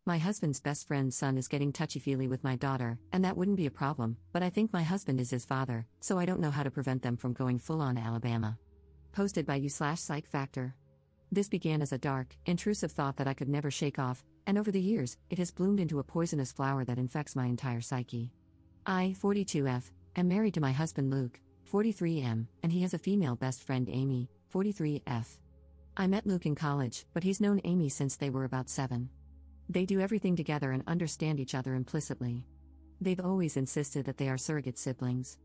My husband's best friend's son is getting touchy-feely with my daughter, and that wouldn't be a problem, but I think my husband is his father, so I don't know how to prevent them from going full-on Alabama. Posted by you/Psych Factor. This began as a dark, intrusive thought that I could never shake off, and over the years, it has bloomed into a poisonous flower that infects my entire psyche. I, 42F, am married to my husband Luke, 43M, and he has a female best friend Amy, 43F. I met Luke in college, but he's known Amy since they were about 7. They do everything together and understand each other implicitly. They've always insisted that they are surrogate siblings.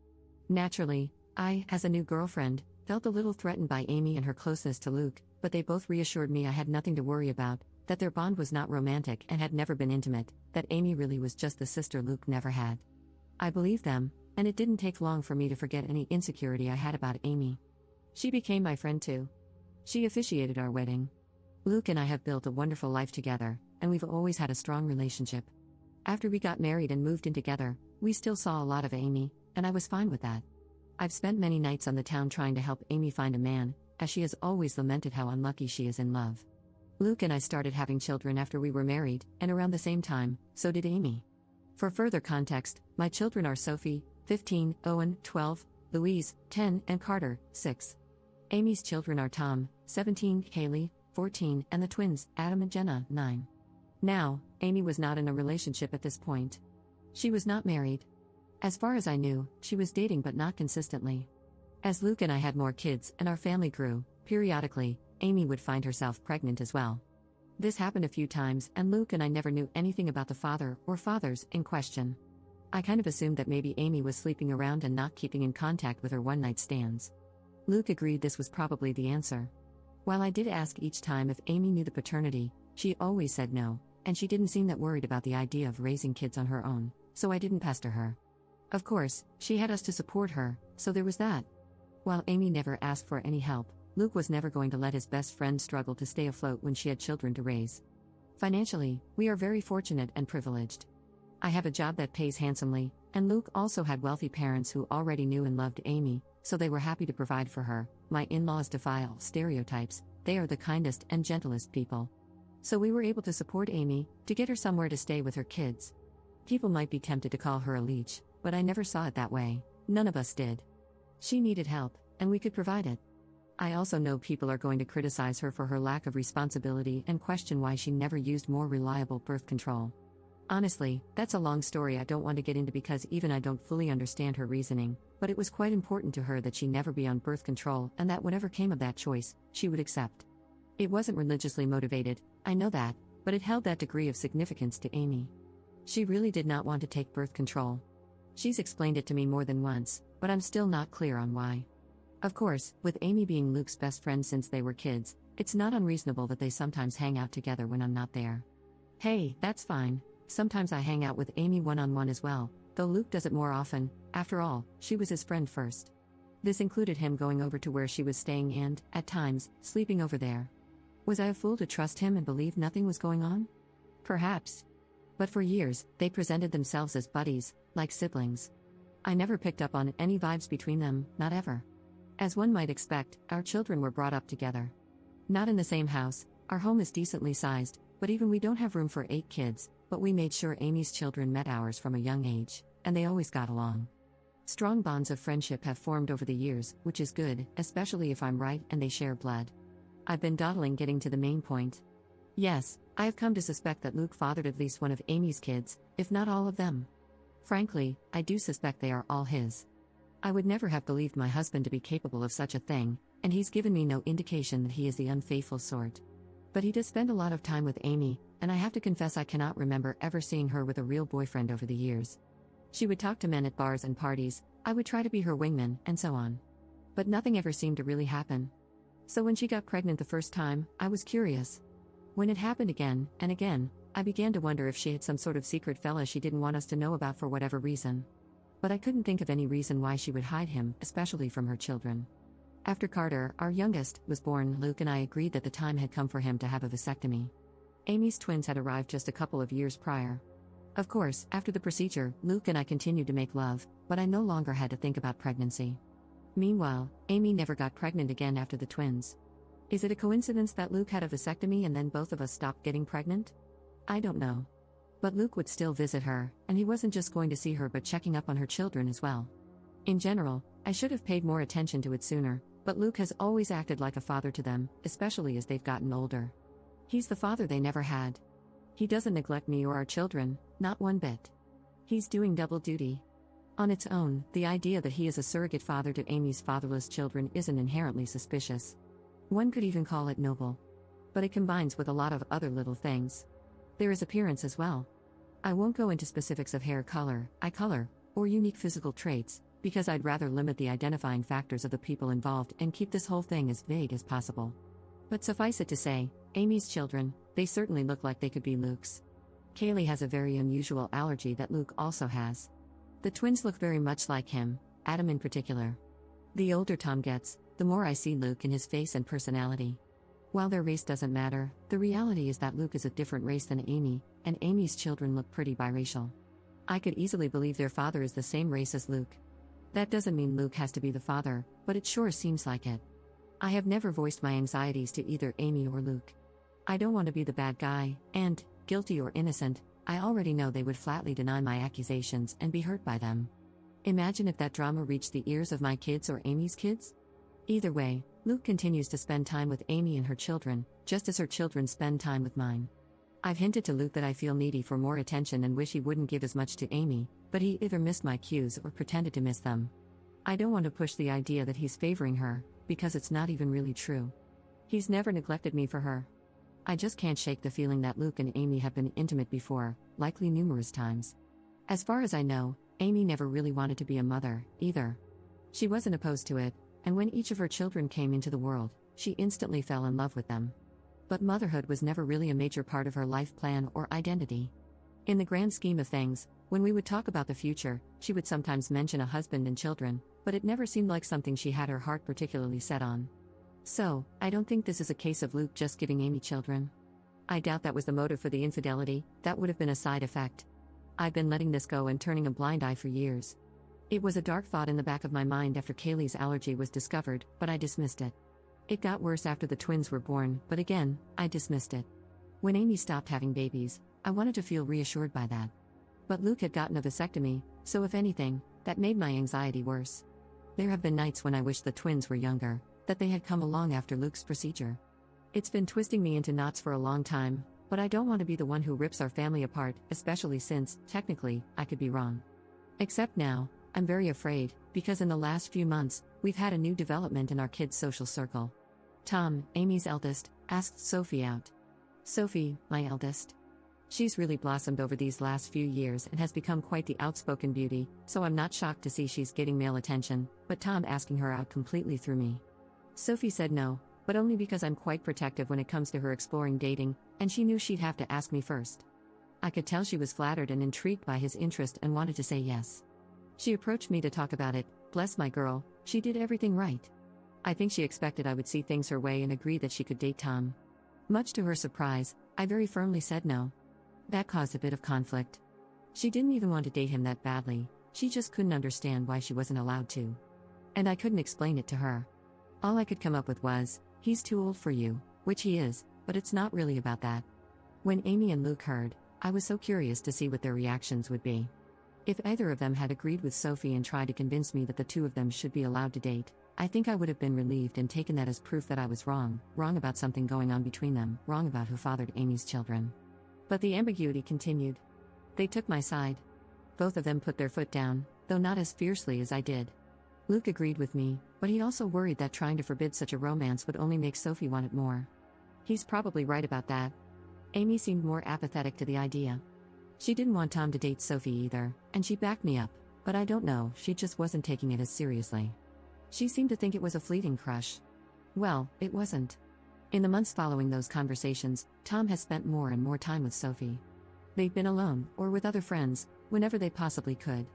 Naturally, I, as a new girlfriend, felt a little threatened by Amy and her closeness to Luke, but they both reassured me I had nothing to worry about, that their bond was not romantic and had never been intimate, that Amy really was just the sister Luke never had. I believed them, and it didn't take long for me to forget any insecurity I had about Amy. She became my friend too. She officiated our wedding. Luke and I have built a wonderful life together, and we've always had a strong relationship. After we got married and moved in together, we still saw a lot of Amy, and I was fine with that. I've spent many nights on the town trying to help Amy find a man, as she has always lamented how unlucky she is in love. Luke and I started having children after we were married, and around the same time, so did Amy. For further context, my children are Sophie, 15, Owen, 12, Louise, 10, and Carter, 6. Amy's children are Tom, 17, Haley, 14, and the twins, Adam and Jenna, 9. Now, Amy was not in a relationship at this point. She was not married. As far as I knew, she was dating but not consistently. As Luke and I had more kids and our family grew, periodically, Amy would find herself pregnant as well. This happened a few times, and Luke and I never knew anything about the father or fathers in question. I kind of assumed that maybe Amy was sleeping around and not keeping in contact with her one-night stands. Luke agreed this was probably the answer. While I did ask each time if Amy knew the paternity, she always said no, and she didn't seem that worried about the idea of raising kids on her own, so I didn't pester her. Of course, she had us to support her, so there was that. While Amy never asked for any help, Luke was never going to let his best friend struggle to stay afloat when she had children to raise. Financially, we are very fortunate and privileged. I have a job that pays handsomely, and Luke also had wealthy parents who already knew and loved Amy, so they were happy to provide for her. My in-laws defy all stereotypes, they are the kindest and gentlest people. So we were able to support Amy, to get her somewhere to stay with her kids. People might be tempted to call her a leech, but I never saw it that way, none of us did. She needed help, and we could provide it. I also know people are going to criticize her for her lack of responsibility and question why she never used more reliable birth control. Honestly, that's a long story I don't want to get into because even I don't fully understand her reasoning, but it was quite important to her that she never be on birth control and that whatever came of that choice, she would accept. It wasn't religiously motivated, I know that, but it held that degree of significance to Amy. She really did not want to take birth control. She's explained it to me more than once, but I'm still not clear on why. Of course, with Amy being Luke's best friend since they were kids, it's not unreasonable that they sometimes hang out together when I'm not there. Hey, that's fine. Sometimes I hang out with Amy one-on-one as well, though Luke does it more often. After all, she was his friend first. This included him going over to where she was staying and, at times, sleeping over there. Was I a fool to trust him and believe nothing was going on? Perhaps. But for years, they presented themselves as buddies, like siblings. I never picked up on any vibes between them, not ever. As one might expect, our children were brought up together. Not in the same house, our home is decently sized, but even we don't have room for 8 kids, but we made sure Amy's children met ours from a young age, and they always got along. Strong bonds of friendship have formed over the years, which is good, especially if I'm right and they share blood. I've been dawdling getting to the main point. Yes, I have come to suspect that Luke fathered at least one of Amy's kids, if not all of them. Frankly, I do suspect they are all his. I would never have believed my husband to be capable of such a thing, and he's given me no indication that he is the unfaithful sort. But he does spend a lot of time with Amy, and I have to confess I cannot remember ever seeing her with a real boyfriend over the years. She would talk to men at bars and parties, I would try to be her wingman, and so on. But nothing ever seemed to really happen. So when she got pregnant the first time, I was curious. When it happened again and again, I began to wonder if she had some sort of secret fella she didn't want us to know about for whatever reason. But I couldn't think of any reason why she would hide him, especially from her children. After Carter, our youngest, was born, Luke and I agreed that the time had come for him to have a vasectomy. Amy's twins had arrived just a couple of years prior. Of course, after the procedure, Luke and I continued to make love, but I no longer had to think about pregnancy. Meanwhile, Amy never got pregnant again after the twins. Is it a coincidence that Luke had a vasectomy and then both of us stopped getting pregnant? I don't know. But Luke would still visit her, and he wasn't just going to see her but checking up on her children as well. In general, I should have paid more attention to it sooner, but Luke has always acted like a father to them, especially as they've gotten older. He's the father they never had. He doesn't neglect me or our children, not one bit. He's doing double duty. On its own, the idea that he is a surrogate father to Amy's fatherless children isn't inherently suspicious. One could even call it noble. But it combines with a lot of other little things. There is appearance as well. I won't go into specifics of hair color, eye color, or unique physical traits, because I'd rather limit the identifying factors of the people involved and keep this whole thing as vague as possible. But suffice it to say, Amy's children, they certainly look like they could be Luke's. Kaylee has a very unusual allergy that Luke also has. The twins look very much like him, Adam in particular. The older Tom gets, the more I see Luke in his face and personality. While their race doesn't matter, the reality is that Luke is a different race than Amy, and Amy's children look pretty biracial. I could easily believe their father is the same race as Luke. That doesn't mean Luke has to be the father, but it sure seems like it. I have never voiced my anxieties to either Amy or Luke. I don't want to be the bad guy, and, guilty or innocent, I already know they would flatly deny my accusations and be hurt by them. Imagine if that drama reached the ears of my kids or Amy's kids? Either way, Luke continues to spend time with Amy and her children, just as her children spend time with mine. I've hinted to Luke that I feel needy for more attention and wish he wouldn't give as much to Amy, but he either missed my cues or pretended to miss them. I don't want to push the idea that he's favoring her, because it's not even really true. He's never neglected me for her. I just can't shake the feeling that Luke and Amy have been intimate before, likely numerous times. As far as I know, Amy never really wanted to be a mother, either. She wasn't opposed to it, and when each of her children came into the world, she instantly fell in love with them. But motherhood was never really a major part of her life plan or identity. In the grand scheme of things, when we would talk about the future, she would sometimes mention a husband and children, but it never seemed like something she had her heart particularly set on. So, I don't think this is a case of Luke just giving Amy children. I doubt that was the motive for the infidelity, that would have been a side effect. I've been letting this go and turning a blind eye for years. It was a dark thought in the back of my mind after Kaylee's allergy was discovered, but I dismissed it. It got worse after the twins were born, but again, I dismissed it. When Amy stopped having babies, I wanted to feel reassured by that. But Luke had gotten a vasectomy, so if anything, that made my anxiety worse. There have been nights when I wished the twins were younger, that they had come along after Luke's procedure. It's been twisting me into knots for a long time, but I don't want to be the one who rips our family apart, especially since, technically, I could be wrong. Except now, I'm very afraid, because in the last few months, we've had a new development in our kids' social circle. Tom, Amy's eldest, asked Sophie out. Sophie, my eldest. She's really blossomed over these last few years and has become quite the outspoken beauty, so I'm not shocked to see she's getting male attention, but Tom asking her out completely threw me. Sophie said no, but only because I'm quite protective when it comes to her exploring dating, and she knew she'd have to ask me first. I could tell she was flattered and intrigued by his interest and wanted to say yes. She approached me to talk about it. Bless my girl, she did everything right. I think she expected I would see things her way and agree that she could date Tom. Much to her surprise, I very firmly said no. That caused a bit of conflict. She didn't even want to date him that badly, she just couldn't understand why she wasn't allowed to. And I couldn't explain it to her. All I could come up with was, he's too old for you, which he is, but it's not really about that. When Amy and Luke heard, I was so curious to see what their reactions would be. If either of them had agreed with Sophie and tried to convince me that the two of them should be allowed to date, I think I would have been relieved and taken that as proof that I was wrong about something going on between them, wrong about who fathered Amy's children. But the ambiguity continued. They took my side. Both of them put their foot down, though not as fiercely as I did. Luke agreed with me, but he also worried that trying to forbid such a romance would only make Sophie want it more. He's probably right about that. Amy seemed more apathetic to the idea. She didn't want Tom to date Sophie either, and she backed me up, but I don't know, she just wasn't taking it as seriously. She seemed to think it was a fleeting crush. Well, it wasn't. In the months following those conversations, Tom has spent more and more time with Sophie. They've been alone, or with other friends, whenever they possibly could.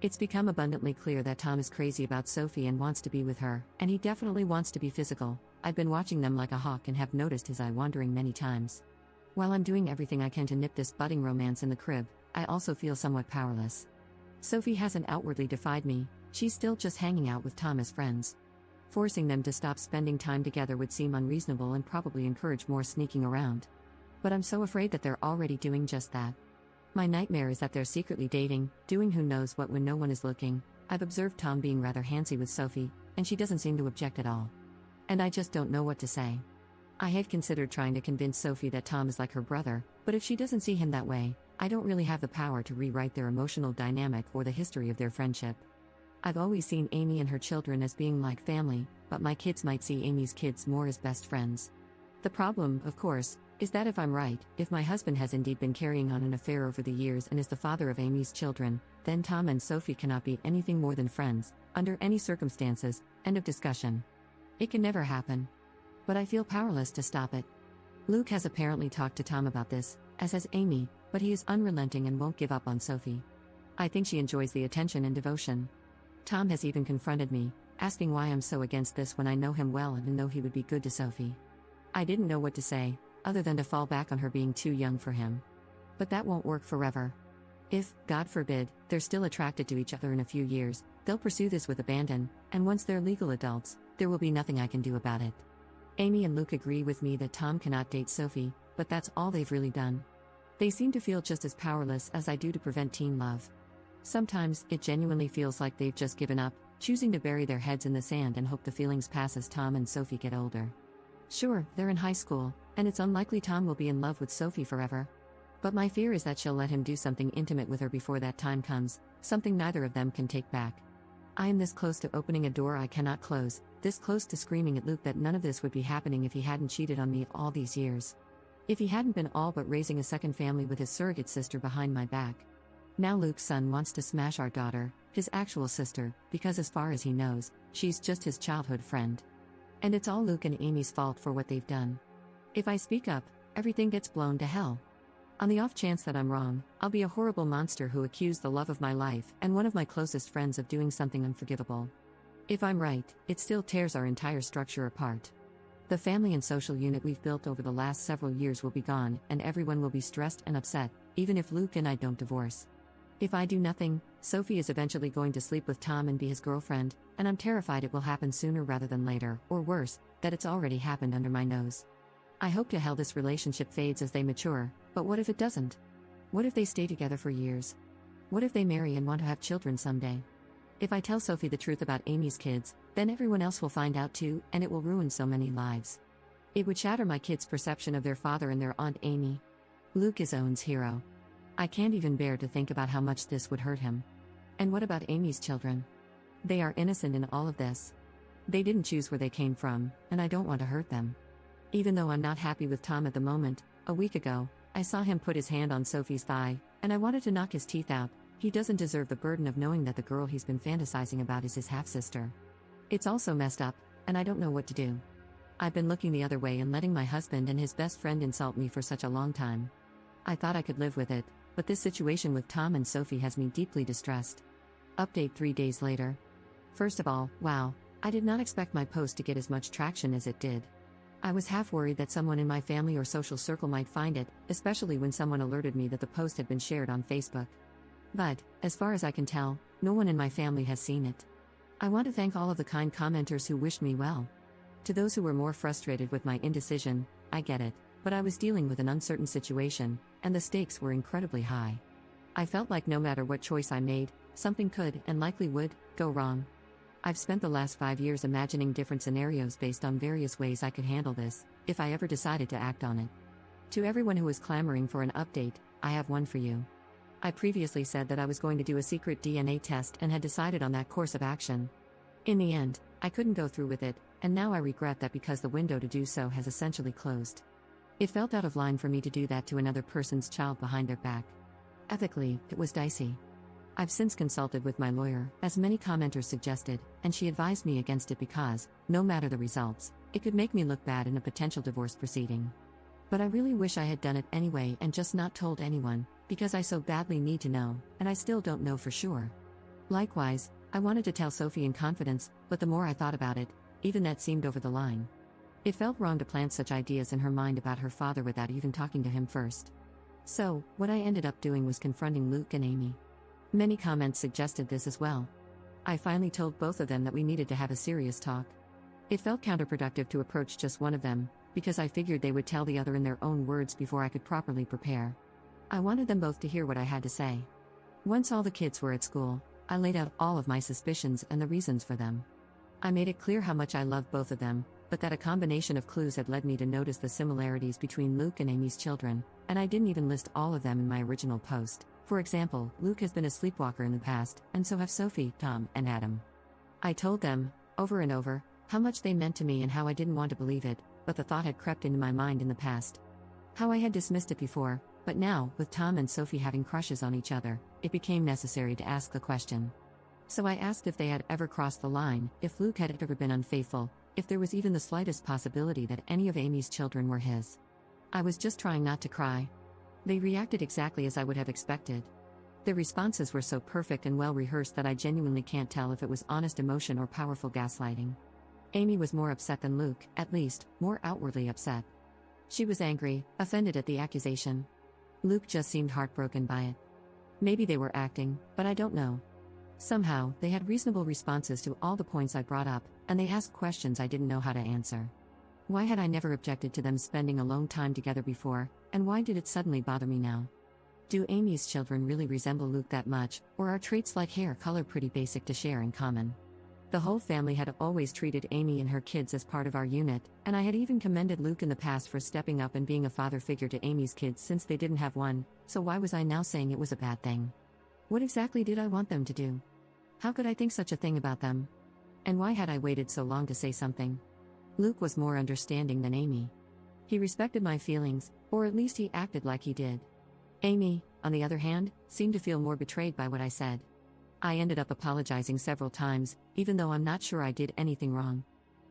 It's become abundantly clear that Tom is crazy about Sophie and wants to be with her, and he definitely wants to be physical. I've been watching them like a hawk and have noticed his eye wandering many times. While I'm doing everything I can to nip this budding romance in the crib, I also feel somewhat powerless. Sophie hasn't outwardly defied me, she's still just hanging out with Tom as friends. Forcing them to stop spending time together would seem unreasonable and probably encourage more sneaking around. But I'm so afraid that they're already doing just that. My nightmare is that they're secretly dating, doing who knows what when no one is looking. I've observed Tom being rather handsy with Sophie, and she doesn't seem to object at all. And I just don't know what to say. I had considered trying to convince Sophie that Tom is like her brother, but if she doesn't see him that way, I don't really have the power to rewrite their emotional dynamic or the history of their friendship. I've always seen Amy and her children as being like family, but my kids might see Amy's kids more as best friends. The problem, of course, is that if I'm right, if my husband has indeed been carrying on an affair over the years and is the father of Amy's children, then Tom and Sophie cannot be anything more than friends, under any circumstances. End of discussion. It can never happen. But I feel powerless to stop it. Luke has apparently talked to Tom about this, as has Amy, but he is unrelenting and won't give up on Sophie. I think she enjoys the attention and devotion. Tom has even confronted me, asking why I'm so against this when I know him well and know he would be good to Sophie. I didn't know what to say, other than to fall back on her being too young for him. But that won't work forever. If, God forbid, they're still attracted to each other in a few years, they'll pursue this with abandon, and once they're legal adults, there will be nothing I can do about it. Amy and Luke agree with me that Tom cannot date Sophie, but that's all they've really done. They seem to feel just as powerless as I do to prevent teen love. Sometimes, it genuinely feels like they've just given up, choosing to bury their heads in the sand and hope the feelings pass as Tom and Sophie get older. Sure, they're in high school, and it's unlikely Tom will be in love with Sophie forever. But my fear is that she'll let him do something intimate with her before that time comes, something neither of them can take back. I am this close to opening a door I cannot close, this close to screaming at Luke that none of this would be happening if he hadn't cheated on me all these years. If he hadn't been all but raising a second family with his surrogate sister behind my back. Now Luke's son wants to smash our daughter, his actual sister, because as far as he knows, she's just his childhood friend. And it's all Luke and Amy's fault for what they've done. If I speak up, everything gets blown to hell. On the off chance that I'm wrong, I'll be a horrible monster who accused the love of my life and one of my closest friends of doing something unforgivable. If I'm right, it still tears our entire structure apart. The family and social unit we've built over the last several years will be gone, and everyone will be stressed and upset, even if Luke and I don't divorce. If I do nothing, Sophie is eventually going to sleep with Tom and be his girlfriend, and I'm terrified it will happen sooner rather than later, or worse, that it's already happened under my nose. I hope to hell this relationship fades as they mature, but what if it doesn't? What if they stay together for years? What if they marry and want to have children someday? If I tell Sophie the truth about Amy's kids, then everyone else will find out too, and it will ruin so many lives. It would shatter my kids' perception of their father and their Aunt Amy. Luke is Owen's hero. I can't even bear to think about how much this would hurt him. And what about Amy's children? They are innocent in all of this. They didn't choose where they came from, and I don't want to hurt them. Even though I'm not happy with Tom at the moment, a week ago, I saw him put his hand on Sophie's thigh, and I wanted to knock his teeth out. He doesn't deserve the burden of knowing that the girl he's been fantasizing about is his half-sister. It's also messed up, and I don't know what to do. I've been looking the other way and letting my husband and his best friend insult me for such a long time. I thought I could live with it, but this situation with Tom and Sophie has me deeply distressed. Update 3 days later. First of all, wow, I did not expect my post to get as much traction as it did. I was half worried that someone in my family or social circle might find it, especially when someone alerted me that the post had been shared on Facebook. But, as far as I can tell, no one in my family has seen it. I want to thank all of the kind commenters who wished me well. To those who were more frustrated with my indecision, I get it, but I was dealing with an uncertain situation, and the stakes were incredibly high. I felt like no matter what choice I made, something could, and likely would, go wrong. I've spent the last 5 years imagining different scenarios based on various ways I could handle this, if I ever decided to act on it. To everyone who is clamoring for an update, I have one for you. I previously said that I was going to do a secret DNA test and had decided on that course of action. In the end, I couldn't go through with it, and now I regret that because the window to do so has essentially closed. It felt out of line for me to do that to another person's child behind their back. Ethically, it was dicey. I've since consulted with my lawyer, as many commenters suggested, and she advised me against it because, no matter the results, it could make me look bad in a potential divorce proceeding. But I really wish I had done it anyway and just not told anyone, because I so badly need to know, and I still don't know for sure. Likewise, I wanted to tell Sophie in confidence, but the more I thought about it, even that seemed over the line. It felt wrong to plant such ideas in her mind about her father without even talking to him first. So, what I ended up doing was confronting Luke and Amy. Many comments suggested this as well. I finally told both of them that we needed to have a serious talk. It felt counterproductive to approach just one of them, because I figured they would tell the other in their own words before I could properly prepare. I wanted them both to hear what I had to say. Once all the kids were at school, I laid out all of my suspicions and the reasons for them. I made it clear how much I loved both of them, but that a combination of clues had led me to notice the similarities between Luke and Amy's children, and I didn't even list all of them in my original post. For example, Luke has been a sleepwalker in the past, and so have Sophie, Tom, and Adam. I told them, over and over, how much they meant to me and how I didn't want to believe it, but the thought had crept into my mind in the past. How I had dismissed it before, but now, with Tom and Sophie having crushes on each other, it became necessary to ask the question. So I asked if they had ever crossed the line, if Luke had ever been unfaithful, if there was even the slightest possibility that any of Amy's children were his. I was just trying not to cry. They reacted exactly as I would have expected. Their responses were so perfect and well rehearsed that I genuinely can't tell if it was honest emotion or powerful gaslighting. Amy was more upset than Luke, at least, more outwardly upset. She was angry, offended at the accusation. Luke just seemed heartbroken by it. Maybe they were acting, but I don't know. Somehow, they had reasonable responses to all the points I brought up, and they asked questions I didn't know how to answer. Why had I never objected to them spending alone time together before, and why did it suddenly bother me now? Do Amy's children really resemble Luke that much, or are traits like hair color pretty basic to share in common? The whole family had always treated Amy and her kids as part of our unit, and I had even commended Luke in the past for stepping up and being a father figure to Amy's kids since they didn't have one, so why was I now saying it was a bad thing? What exactly did I want them to do? How could I think such a thing about them? And why had I waited so long to say something? Luke was more understanding than Amy. He respected my feelings, or at least he acted like he did. Amy, on the other hand, seemed to feel more betrayed by what I said. I ended up apologizing several times, even though I'm not sure I did anything wrong.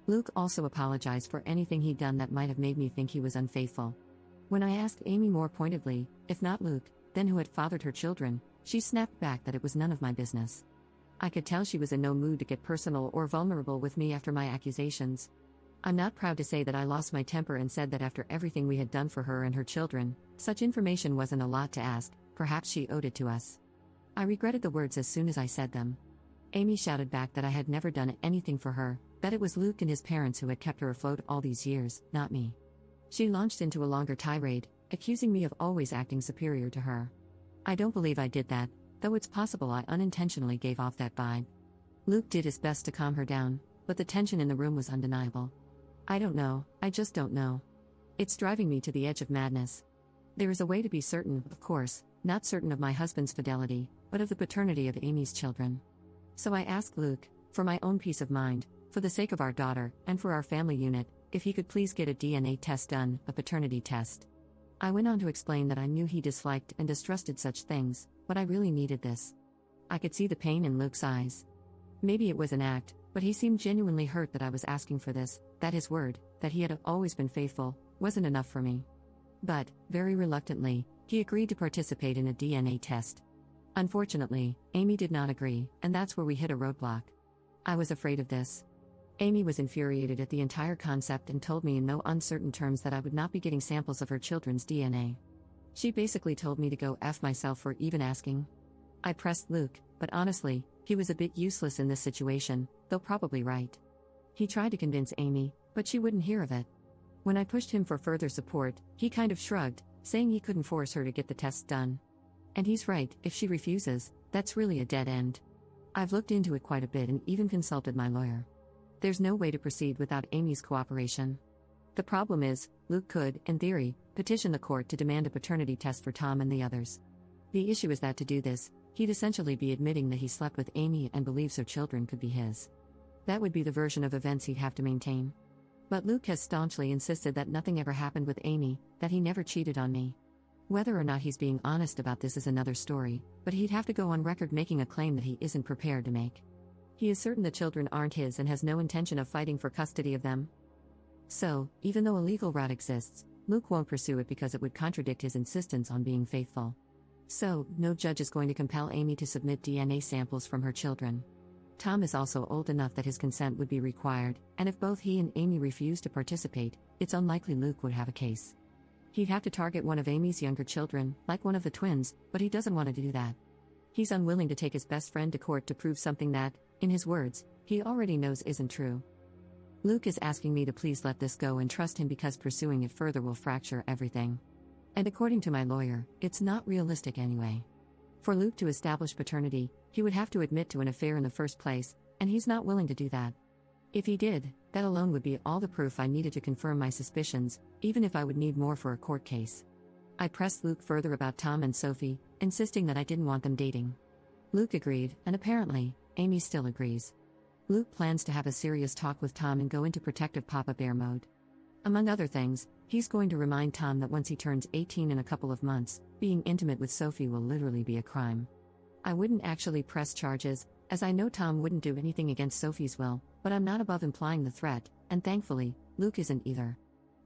Luke also apologized for anything he'd done that might have made me think he was unfaithful. When I asked Amy more pointedly, if not Luke, then who had fathered her children, she snapped back that it was none of my business. I could tell she was in no mood to get personal or vulnerable with me after my accusations. I'm not proud to say that I lost my temper and said that after everything we had done for her and her children, such information wasn't a lot to ask, perhaps she owed it to us. I regretted the words as soon as I said them. Amy shouted back that I had never done anything for her, that it was Luke and his parents who had kept her afloat all these years, not me. She launched into a longer tirade, accusing me of always acting superior to her. I don't believe I did that, though it's possible I unintentionally gave off that vibe. Luke did his best to calm her down, but the tension in the room was undeniable. I don't know, I just don't know. It's driving me to the edge of madness. There is a way to be certain, of course, not certain of my husband's fidelity, but of the paternity of Amy's children. So I asked Luke, for my own peace of mind, for the sake of our daughter, and for our family unit, if he could please get a DNA test done, a paternity test. I went on to explain that I knew he disliked and distrusted such things, but I really needed this. I could see the pain in Luke's eyes. Maybe it was an act, but he seemed genuinely hurt that I was asking for this, that his word, that he had always been faithful, wasn't enough for me. But, very reluctantly, he agreed to participate in a DNA test. Unfortunately, Amy did not agree, and that's where we hit a roadblock. I was afraid of this. Amy was infuriated at the entire concept and told me in no uncertain terms that I would not be getting samples of her children's DNA. She basically told me to go F myself for even asking. I pressed Luke, but honestly, he was a bit useless in this situation, though probably right. He tried to convince Amy, but she wouldn't hear of it. When I pushed him for further support, he kind of shrugged, saying he couldn't force her to get the tests done. And he's right, if she refuses, that's really a dead end. I've looked into it quite a bit and even consulted my lawyer. There's no way to proceed without Amy's cooperation. The problem is, Luke could, in theory, petition the court to demand a paternity test for Tom and the others. The issue is that to do this, he'd essentially be admitting that he slept with Amy and believes her children could be his. That would be the version of events he'd have to maintain. But Luke has staunchly insisted that nothing ever happened with Amy, that he never cheated on me. Whether or not he's being honest about this is another story, but he'd have to go on record making a claim that he isn't prepared to make. He is certain the children aren't his and has no intention of fighting for custody of them. So, even though a legal route exists, Luke won't pursue it because it would contradict his insistence on being faithful. So, no judge is going to compel Amy to submit DNA samples from her children. Tom is also old enough that his consent would be required, and if both he and Amy refuse to participate, it's unlikely Luke would have a case. He'd have to target one of Amy's younger children, like one of the twins, but he doesn't want to do that. He's unwilling to take his best friend to court to prove something that, in his words, he already knows isn't true. Luke is asking me to please let this go and trust him because pursuing it further will fracture everything. And according to my lawyer, it's not realistic anyway. For Luke to establish paternity, he would have to admit to an affair in the first place, and he's not willing to do that. If he did, that alone would be all the proof I needed to confirm my suspicions, even if I would need more for a court case. I pressed Luke further about Tom and Sophie, insisting that I didn't want them dating. Luke agreed, and apparently, Amy still agrees. Luke plans to have a serious talk with Tom and go into protective Papa Bear mode. Among other things, he's going to remind Tom that once he turns 18 in a couple of months, being intimate with Sophie will literally be a crime. I wouldn't actually press charges, as I know Tom wouldn't do anything against Sophie's will, but I'm not above implying the threat, and thankfully, Luke isn't either.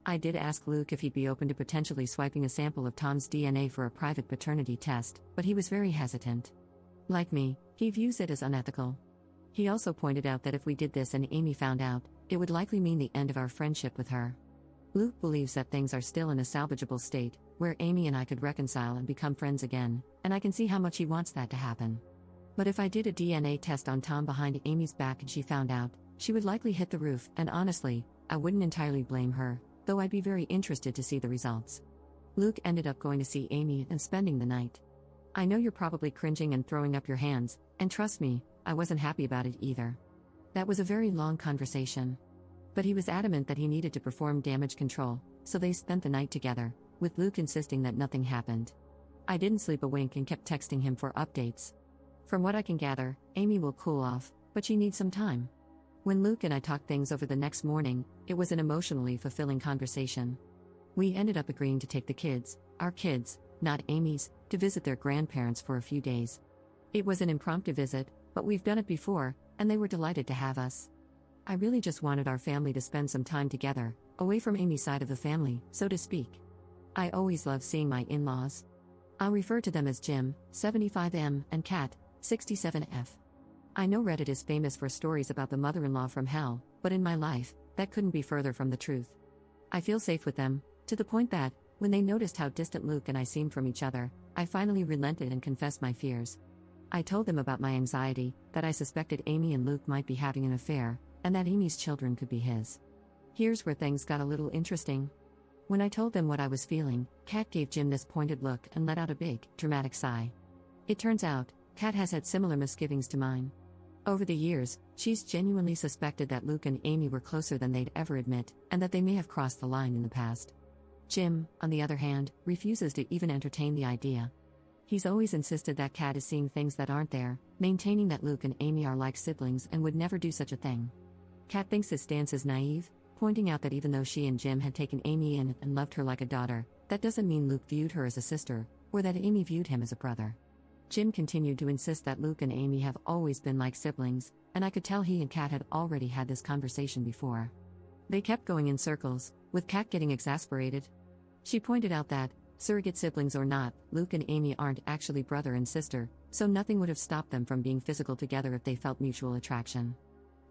I did ask Luke if he'd be open to potentially swiping a sample of Tom's DNA for a private paternity test, but he was very hesitant. Like me, he views it as unethical. He also pointed out that if we did this and Amy found out, it would likely mean the end of our friendship with her. Luke believes that things are still in a salvageable state, where Amy and I could reconcile and become friends again, and I can see how much he wants that to happen. But if I did a DNA test on Tom behind Amy's back and she found out, she would likely hit the roof, and honestly, I wouldn't entirely blame her, though I'd be very interested to see the results. Luke ended up going to see Amy and spending the night. I know you're probably cringing and throwing up your hands, and trust me, I wasn't happy about it either. That was a very long conversation. But he was adamant that he needed to perform damage control, so they spent the night together, with Luke insisting that nothing happened. I didn't sleep a wink and kept texting him for updates. From what I can gather, Amy will cool off, but she needs some time. When Luke and I talked things over the next morning, it was an emotionally fulfilling conversation. We ended up agreeing to take the kids, our kids, not Amy's, to visit their grandparents for a few days. It was an impromptu visit, but we've done it before, and they were delighted to have us. I really just wanted our family to spend some time together, away from Amy's side of the family, so to speak. I always love seeing my in-laws. I'll refer to them as Jim, 75M, and Kat, 67F. I know Reddit is famous for stories about the mother-in-law from hell, but in my life, that couldn't be further from the truth. I feel safe with them, to the point that, when they noticed how distant Luke and I seemed from each other, I finally relented and confessed my fears. I told them about my anxiety, that I suspected Amy and Luke might be having an affair, and that Amy's children could be his. Here's where things got a little interesting. When I told them what I was feeling, Kat gave Jim this pointed look and let out a big, dramatic sigh. It turns out, Kat has had similar misgivings to mine. Over the years, she's genuinely suspected that Luke and Amy were closer than they'd ever admit, and that they may have crossed the line in the past. Jim, on the other hand, refuses to even entertain the idea. He's always insisted that Kat is seeing things that aren't there, maintaining that Luke and Amy are like siblings and would never do such a thing. Kat thinks his stance is naive, pointing out that even though she and Jim had taken Amy in and loved her like a daughter, that doesn't mean Luke viewed her as a sister, or that Amy viewed him as a brother. Jim continued to insist that Luke and Amy have always been like siblings, and I could tell he and Kat had already had this conversation before. They kept going in circles, with Kat getting exasperated. She pointed out that, surrogate siblings or not, Luke and Amy aren't actually brother and sister, so nothing would have stopped them from being physical together if they felt mutual attraction.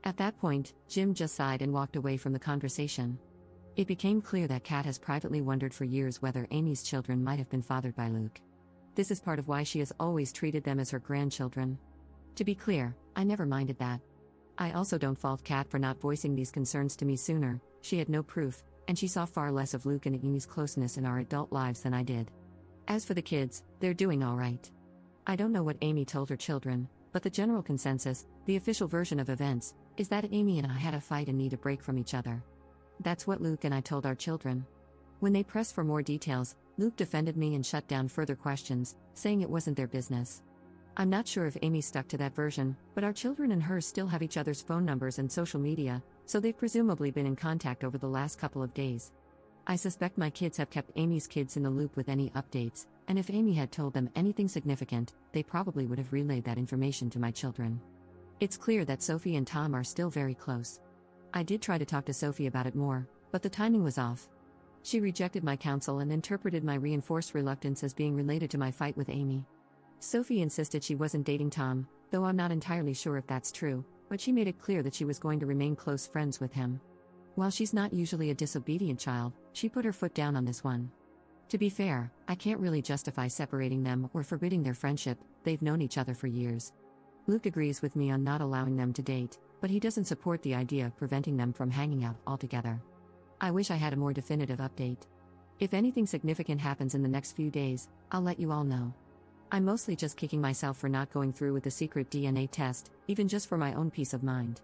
At that point, Jim just sighed and walked away from the conversation. It became clear that Kat has privately wondered for years whether Amy's children might have been fathered by Luke. This is part of why she has always treated them as her grandchildren. To be clear, I never minded that. I also don't fault Kat for not voicing these concerns to me sooner. She had no proof, and she saw far less of Luke and Amy's closeness in our adult lives than I did. As for the kids, they're doing all right. I don't know what Amy told her children, but the general consensus, the official version of events, is that Amy and I had a fight and need a break from each other. That's what Luke and I told our children. When they pressed for more details, Luke defended me and shut down further questions, saying it wasn't their business. I'm not sure if Amy stuck to that version, but our children and hers still have each other's phone numbers and social media, so they've presumably been in contact over the last couple of days. I suspect my kids have kept Amy's kids in the loop with any updates, and if Amy had told them anything significant, they probably would have relayed that information to my children. It's clear that Sophie and Tom are still very close. I did try to talk to Sophie about it more, but the timing was off. She rejected my counsel and interpreted my reinforced reluctance as being related to my fight with Amy. Sophie insisted she wasn't dating Tom, though I'm not entirely sure if that's true, but she made it clear that she was going to remain close friends with him. While she's not usually a disobedient child, she put her foot down on this one. To be fair, I can't really justify separating them or forbidding their friendship, they've known each other for years. Luke agrees with me on not allowing them to date, but he doesn't support the idea of preventing them from hanging out altogether. I wish I had a more definitive update. If anything significant happens in the next few days, I'll let you all know. I'm mostly just kicking myself for not going through with the secret DNA test, even just for my own peace of mind.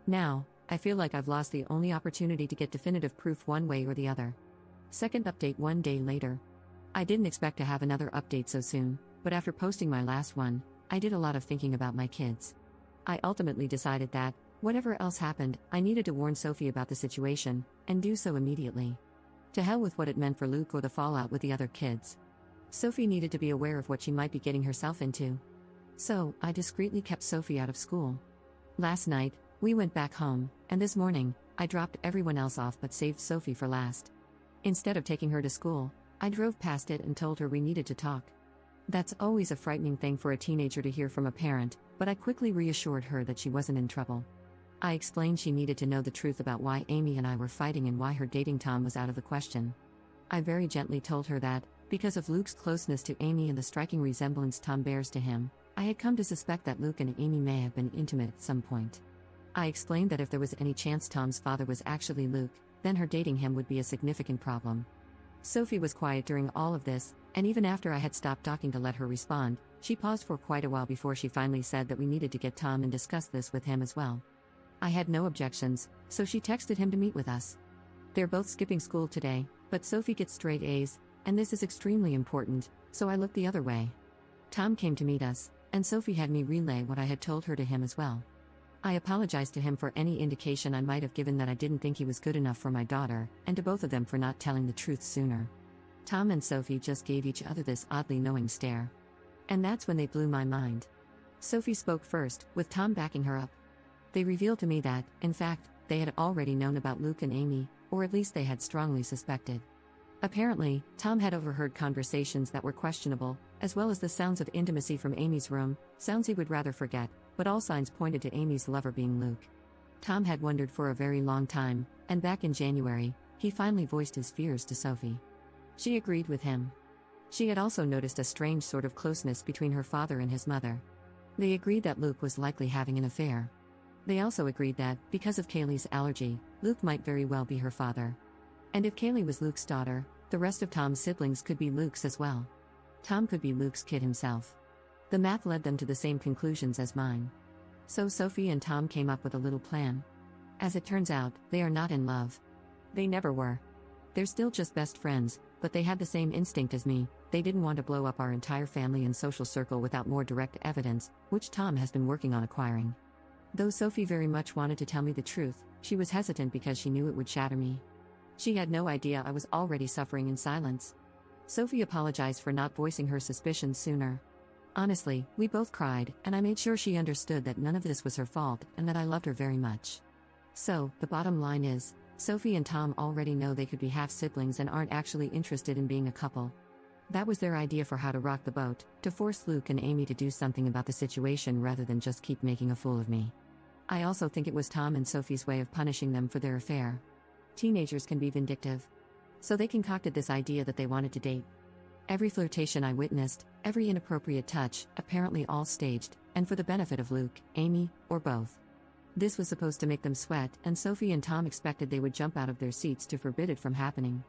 Now, I feel like I've lost the only opportunity to get definitive proof one way or the other. Second update 1 day later. I didn't expect to have another update so soon, but after posting my last one, I did a lot of thinking about my kids. I ultimately decided that, whatever else happened, I needed to warn Sophie about the situation, and do so immediately. To hell with what it meant for Luke or the fallout with the other kids. Sophie needed to be aware of what she might be getting herself into. So, I discreetly kept Sophie out of school. Last night, we went back home, and this morning, I dropped everyone else off but saved Sophie for last. Instead of taking her to school, I drove past it and told her we needed to talk. That's always a frightening thing for a teenager to hear from a parent, but I quickly reassured her that she wasn't in trouble. I explained she needed to know the truth about why Amy and I were fighting and why her dating Tom was out of the question. I very gently told her that, because of Luke's closeness to Amy and the striking resemblance Tom bears to him, I had come to suspect that Luke and Amy may have been intimate at some point. I explained that if there was any chance Tom's father was actually Luke, then her dating him would be a significant problem. Sophie was quiet during all of this, and even after I had stopped talking to let her respond, she paused for quite a while before she finally said that we needed to get Tom and discuss this with him as well. I had no objections, so she texted him to meet with us. They're both skipping school today, but Sophie gets straight A's, and this is extremely important, so I looked the other way. Tom came to meet us, and Sophie had me relay what I had told her to him as well. I apologized to him for any indication I might have given that I didn't think he was good enough for my daughter, and to both of them for not telling the truth sooner. Tom and Sophie just gave each other this oddly knowing stare. And that's when they blew my mind. Sophie spoke first, with Tom backing her up. They revealed to me that, in fact, they had already known about Luke and Amy, or at least they had strongly suspected. Apparently, Tom had overheard conversations that were questionable, as well as the sounds of intimacy from Amy's room, sounds he would rather forget, but all signs pointed to Amy's lover being Luke. Tom had wondered for a very long time, and back in January, he finally voiced his fears to Sophie. She agreed with him. She had also noticed a strange sort of closeness between her father and his mother. They agreed that Luke was likely having an affair. They also agreed that, because of Kaylee's allergy, Luke might very well be her father. And if Kaylee was Luke's daughter, the rest of Tom's siblings could be Luke's as well. Tom could be Luke's kid himself. The math led them to the same conclusions as mine. So Sophie and Tom came up with a little plan. As it turns out, they are not in love. They never were. They're still just best friends, but they had the same instinct as me. They didn't want to blow up our entire family and social circle without more direct evidence, which Tom has been working on acquiring. Though Sophie very much wanted to tell me the truth, she was hesitant because she knew it would shatter me. She had no idea I was already suffering in silence. Sophie apologized for not voicing her suspicions sooner. Honestly, we both cried, and I made sure she understood that none of this was her fault and that I loved her very much. So, the bottom line is, Sophie and Tom already know they could be half-siblings and aren't actually interested in being a couple. That was their idea for how to rock the boat, to force Luke and Amy to do something about the situation rather than just keep making a fool of me. I also think it was Tom and Sophie's way of punishing them for their affair. Teenagers can be vindictive. So they concocted this idea that they wanted to date. Every flirtation I witnessed, every inappropriate touch, apparently all staged, and for the benefit of Luke, Amy, or both. This was supposed to make them sweat, and Sophie and Tom expected they would jump out of their seats to forbid it from happening.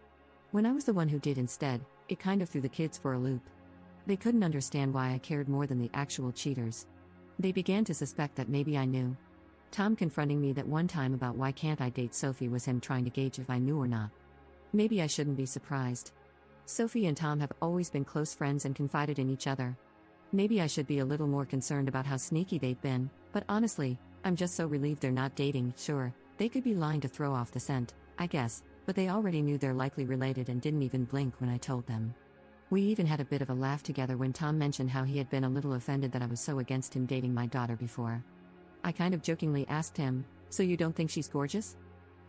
When I was the one who did instead, it kind of threw the kids for a loop. They couldn't understand why I cared more than the actual cheaters. They began to suspect that maybe I knew. Tom confronting me that one time about why can't I date Sophie was him trying to gauge if I knew or not. Maybe I shouldn't be surprised. Sophie and Tom have always been close friends and confided in each other. Maybe I should be a little more concerned about how sneaky they've been, but honestly, I'm just so relieved they're not dating. Sure, they could be lying to throw off the scent, I guess, but they already knew they're likely related and didn't even blink when I told them. We even had a bit of a laugh together when Tom mentioned how he had been a little offended that I was so against him dating my daughter before. I kind of jokingly asked him, "So you don't think she's gorgeous?"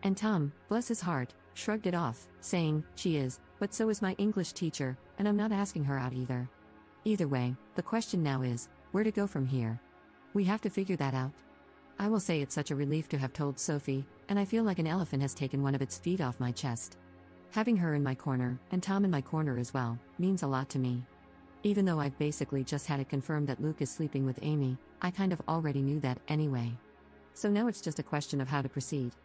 And Tom, bless his heart, shrugged it off, saying, "She is, but so is my English teacher, and I'm not asking her out either." Either way, the question now is, where to go from here? We have to figure that out. I will say it's such a relief to have told Sophie, and I feel like an elephant has taken one of its feet off my chest. Having her in my corner, and Tom in my corner as well, means a lot to me. Even though I've basically just had it confirmed that Luke is sleeping with Amy, I kind of already knew that anyway. So now it's just a question of how to proceed.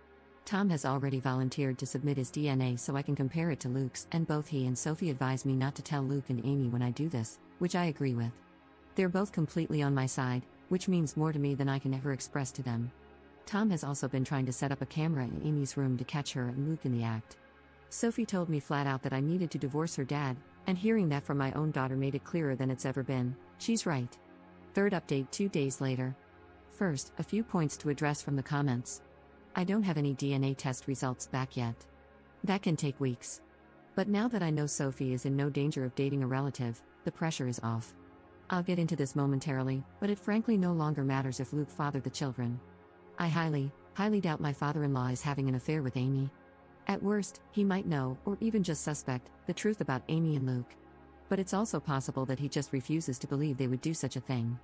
Tom has already volunteered to submit his DNA so I can compare it to Luke's, and both he and Sophie advise me not to tell Luke and Amy when I do this, which I agree with. They're both completely on my side, which means more to me than I can ever express to them. Tom has also been trying to set up a camera in Amy's room to catch her and Luke in the act. Sophie told me flat out that I needed to divorce her dad, and hearing that from my own daughter made it clearer than it's ever been. She's right. Third update 2 days later. First, a few points to address from the comments. I don't have any DNA test results back yet. That can take weeks. But now that I know Sophie is in no danger of dating a relative, the pressure is off. I'll get into this momentarily, but it frankly no longer matters if Luke fathered the children. I highly doubt my father-in-law is having an affair with Amy. At worst, he might know, or even just suspect, the truth about Amy and Luke. But it's also possible that he just refuses to believe they would do such a thing.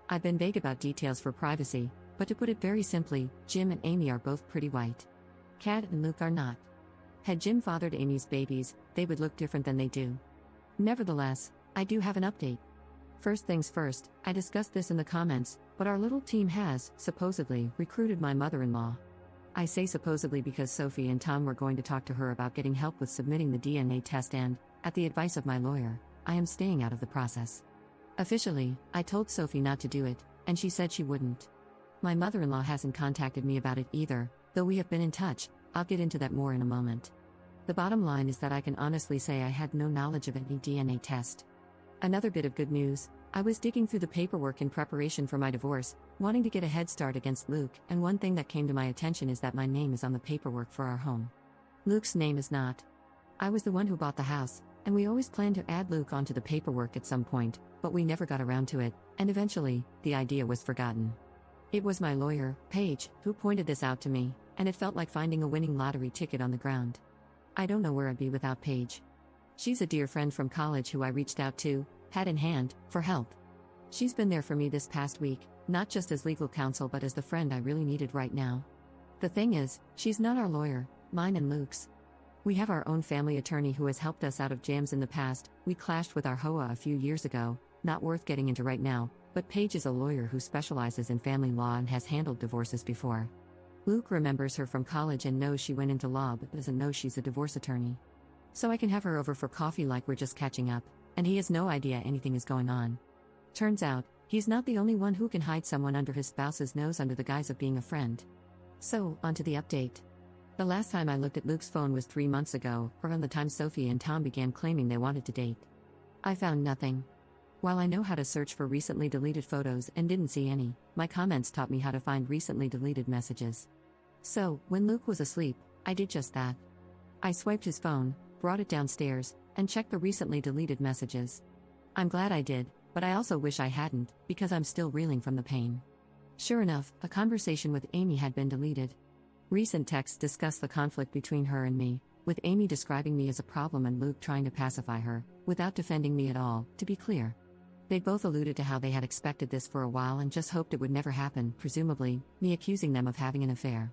I've been vague about details for privacy, but to put it very simply, Jim and Amy are both pretty white. Kat and Luke are not. Had Jim fathered Amy's babies, they would look different than they do. Nevertheless, I do have an update. First things first, I discussed this in the comments, but our little team has, supposedly, recruited my mother-in-law. I say supposedly because Sophie and Tom were going to talk to her about getting help with submitting the DNA test and, at the advice of my lawyer, I am staying out of the process. Officially, I told Sophie not to do it, and she said she wouldn't. My mother-in-law hasn't contacted me about it either, though we have been in touch. I'll get into that more in a moment. The bottom line is that I can honestly say I had no knowledge of any DNA test. Another bit of good news, I was digging through the paperwork in preparation for my divorce, wanting to get a head start against Luke, and one thing that came to my attention is that my name is on the paperwork for our home. Luke's name is not. I was the one who bought the house, and we always planned to add Luke onto the paperwork at some point, but we never got around to it, and eventually, the idea was forgotten. It was my lawyer, Paige, who pointed this out to me, and it felt like finding a winning lottery ticket on the ground. I don't know where I'd be without Paige. She's a dear friend from college who I reached out to, hat in hand, for help. She's been there for me this past week, not just as legal counsel but as the friend I really needed right now. The thing is, she's not our lawyer, mine and Luke's. We have our own family attorney who has helped us out of jams in the past. We clashed with our HOA a few years ago, not worth getting into right now, but Paige is a lawyer who specializes in family law and has handled divorces before. Luke remembers her from college and knows she went into law but doesn't know she's a divorce attorney. So I can have her over for coffee like we're just catching up, and he has no idea anything is going on. Turns out, he's not the only one who can hide someone under his spouse's nose under the guise of being a friend. So, onto the update. The last time I looked at Luke's phone was 3 months ago, around the time Sophie and Tom began claiming they wanted to date. I found nothing. While I know how to search for recently deleted photos and didn't see any, my comments taught me how to find recently deleted messages. So, when Luke was asleep, I did just that. I swiped his phone, brought it downstairs, and checked the recently deleted messages. I'm glad I did, but I also wish I hadn't, because I'm still reeling from the pain. Sure enough, a conversation with Amy had been deleted. Recent texts discuss the conflict between her and me, with Amy describing me as a problem and Luke trying to pacify her, without defending me at all, to be clear. They both alluded to how they had expected this for a while and just hoped it would never happen, presumably, me accusing them of having an affair.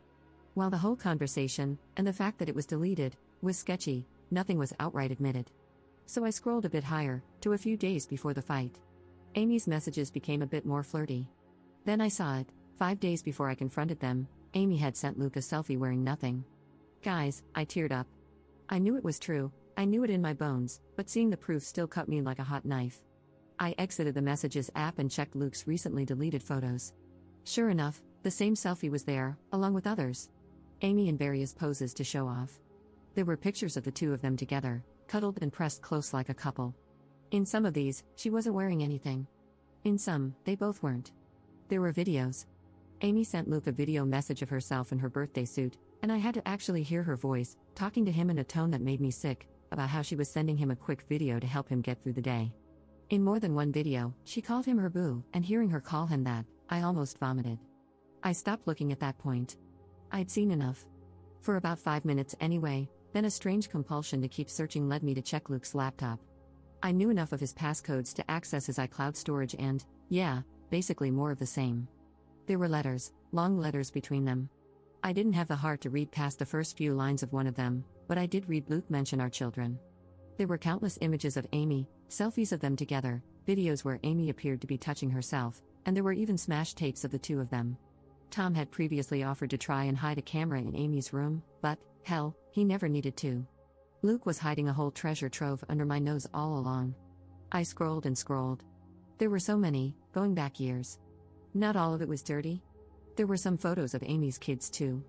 While the whole conversation, and the fact that it was deleted, was sketchy, nothing was outright admitted. So I scrolled a bit higher, to a few days before the fight. Amy's messages became a bit more flirty. Then I saw it, 5 days before I confronted them. Amy had sent Luke a selfie wearing nothing. Guys, I teared up. I knew it was true, I knew it in my bones, but seeing the proof still cut me like a hot knife. I exited the Messages app and checked Luke's recently deleted photos. Sure enough, the same selfie was there, along with others. Amy in various poses to show off. There were pictures of the two of them together, cuddled and pressed close like a couple. In some of these, she wasn't wearing anything. In some, they both weren't. There were videos. Amy sent Luke a video message of herself in her birthday suit, and I had to actually hear her voice, talking to him in a tone that made me sick, about how she was sending him a quick video to help him get through the day. In more than one video, she called him her boo, and hearing her call him that, I almost vomited. I stopped looking at that point. I'd seen enough. For about 5 minutes anyway, then a strange compulsion to keep searching led me to check Luke's laptop. I knew enough of his passcodes to access his iCloud storage and, yeah, basically more of the same. There were letters, long letters between them. I didn't have the heart to read past the first few lines of one of them, but I did read Luke mention our children. There were countless images of Amy, selfies of them together, videos where Amy appeared to be touching herself, and there were even smashed tapes of the two of them. Tom had previously offered to try and hide a camera in Amy's room, but, hell, he never needed to. Luke was hiding a whole treasure trove under my nose all along. I scrolled and scrolled. There were so many, going back years. Not all of it was dirty. There were some photos of Amy's kids too.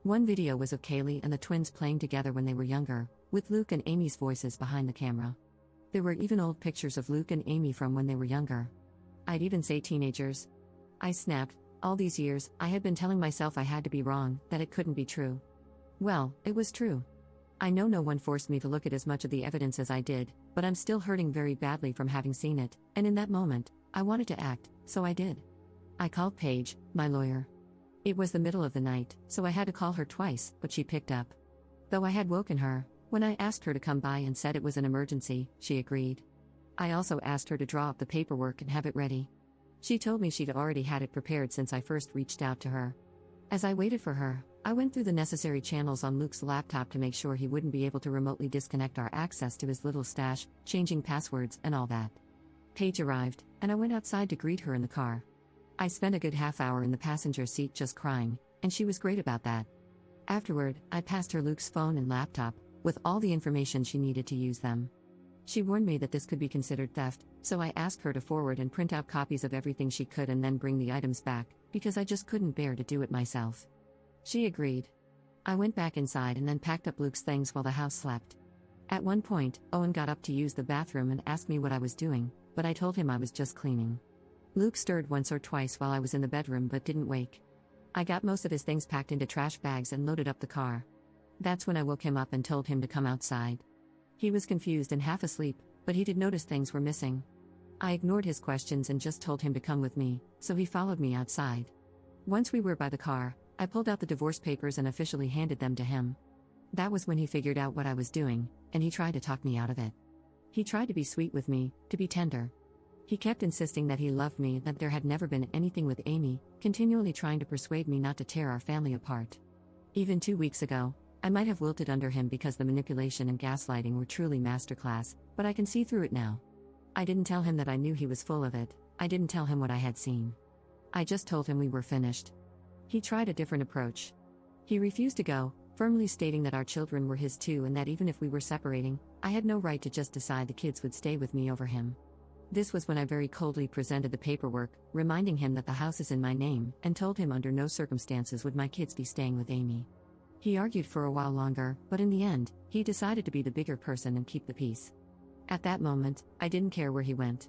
One video was of Kaylee and the twins playing together when they were younger, with Luke and Amy's voices behind the camera. There were even old pictures of Luke and Amy from when they were younger. I'd even say teenagers. I snapped. All these years, I had been telling myself I had to be wrong, that it couldn't be true. Well, it was true. I know no one forced me to look at as much of the evidence as I did, but I'm still hurting very badly from having seen it, and in that moment, I wanted to act, so I did. I called Paige, my lawyer. It was the middle of the night, so I had to call her twice, but she picked up. Though I had woken her, when I asked her to come by and said it was an emergency, she agreed. I also asked her to draw up the paperwork and have it ready. She told me she'd already had it prepared since I first reached out to her. As I waited for her, I went through the necessary channels on Luke's laptop to make sure he wouldn't be able to remotely disconnect our access to his little stash, changing passwords and all that. Paige arrived, and I went outside to greet her in the car. I spent a good half hour in the passenger seat just crying, and she was great about that. Afterward, I passed her Luke's phone and laptop, with all the information she needed to use them. She warned me that this could be considered theft, so I asked her to forward and print out copies of everything she could and then bring the items back, because I just couldn't bear to do it myself. She agreed. I went back inside and then packed up Luke's things while the house slept. At one point, Owen got up to use the bathroom and asked me what I was doing, but I told him I was just cleaning. Luke stirred once or twice while I was in the bedroom but didn't wake. I got most of his things packed into trash bags and loaded up the car. That's when I woke him up and told him to come outside. He was confused and half asleep, but he did notice things were missing. I ignored his questions and just told him to come with me, so he followed me outside. Once we were by the car, I pulled out the divorce papers and officially handed them to him. That was when he figured out what I was doing, and he tried to talk me out of it. He tried to be sweet with me, to be tender. He kept insisting that he loved me and that there had never been anything with Amy, continually trying to persuade me not to tear our family apart. Even 2 weeks ago, I might have wilted under him because the manipulation and gaslighting were truly masterclass, but I can see through it now. I didn't tell him that I knew he was full of it. I didn't tell him what I had seen. I just told him we were finished. He tried a different approach. He refused to go, firmly stating that our children were his too and that even if we were separating, I had no right to just decide the kids would stay with me over him. This was when I very coldly presented the paperwork, reminding him that the house is in my name, and told him under no circumstances would my kids be staying with Amy. He argued for a while longer, but in the end, he decided to be the bigger person and keep the peace. At that moment, I didn't care where he went.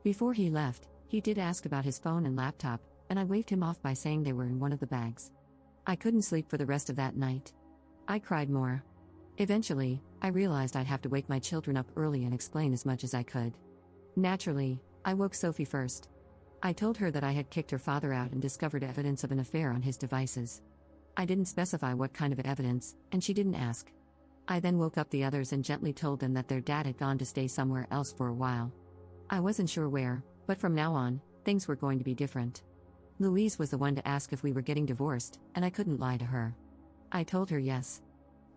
Before he left, he did ask about his phone and laptop, and I waved him off by saying they were in one of the bags. I couldn't sleep for the rest of that night. I cried more. Eventually, I realized I'd have to wake my children up early and explain as much as I could. Naturally, I woke Sophie first. I told her that I had kicked her father out and discovered evidence of an affair on his devices. I didn't specify what kind of evidence, and she didn't ask. I then woke up the others and gently told them that their dad had gone to stay somewhere else for a while. I wasn't sure where, but from now on, things were going to be different. Louise was the one to ask if we were getting divorced, and I couldn't lie to her. I told her yes.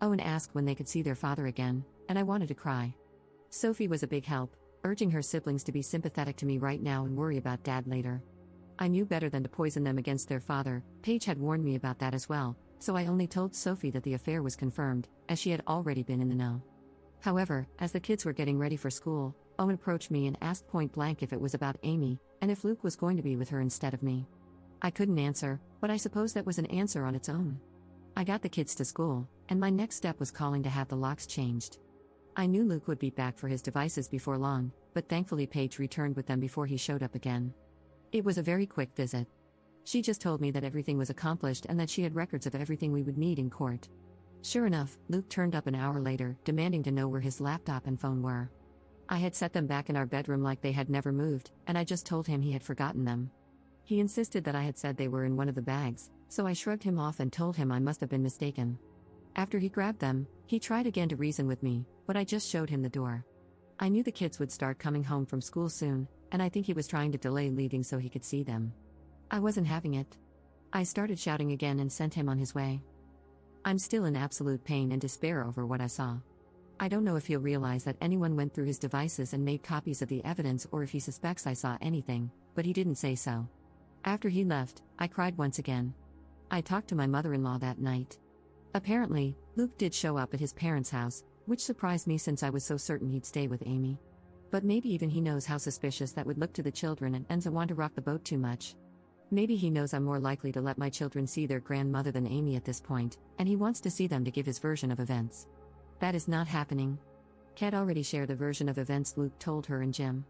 Owen asked when they could see their father again, and I wanted to cry. Sophie was a big help, urging her siblings to be sympathetic to me right now and worry about Dad later. I knew better than to poison them against their father. Paige had warned me about that as well, so I only told Sophie that the affair was confirmed, as she had already been in the know. However, as the kids were getting ready for school, Owen approached me and asked point blank if it was about Amy, and if Luke was going to be with her instead of me. I couldn't answer, but I suppose that was an answer on its own. I got the kids to school, and my next step was calling to have the locks changed. I knew Luke would be back for his devices before long, but thankfully Paige returned with them before he showed up again. It was a very quick visit. She just told me that everything was accomplished and that she had records of everything we would need in court. Sure enough, Luke turned up an hour later, demanding to know where his laptop and phone were. I had set them back in our bedroom like they had never moved, and I just told him he had forgotten them. He insisted that I had said they were in one of the bags, so I shrugged him off and told him I must have been mistaken. After he grabbed them, he tried again to reason with me, but I just showed him the door. I knew the kids would start coming home from school soon, and I think he was trying to delay leaving so he could see them. I wasn't having it. I started shouting again and sent him on his way. I'm still in absolute pain and despair over what I saw. I don't know if he'll realize that anyone went through his devices and made copies of the evidence or if he suspects I saw anything, but he didn't say so. After he left, I cried once again. I talked to my mother-in-law that night. Apparently, Luke did show up at his parents' house, which surprised me since I was so certain he'd stay with Amy. But maybe even he knows how suspicious that would look to the children and doesn't want to rock the boat too much. Maybe he knows I'm more likely to let my children see their grandmother than Amy at this point, and he wants to see them to give his version of events. That is not happening. Kat already shared the version of events Luke told her and Jim.